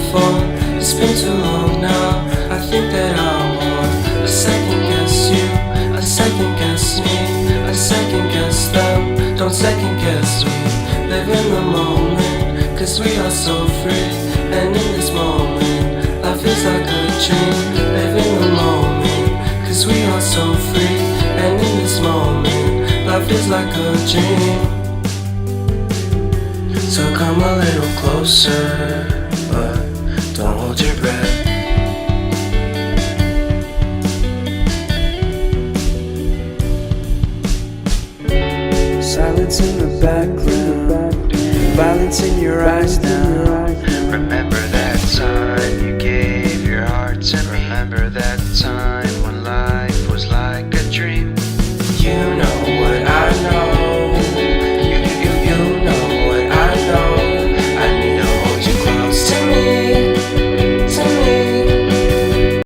before. It's been too long now, I think that I want. I second guess you, I second guess me, I second guess them. Don't second guess me. Live in the moment, cause we are so free. And in this moment, life is like a dream. Live in the moment, cause we are so free. And in this moment, life is like a dream. So come a little closer, but don't hold your breath. Silence in the background, violence in your eyes now. Remember that time.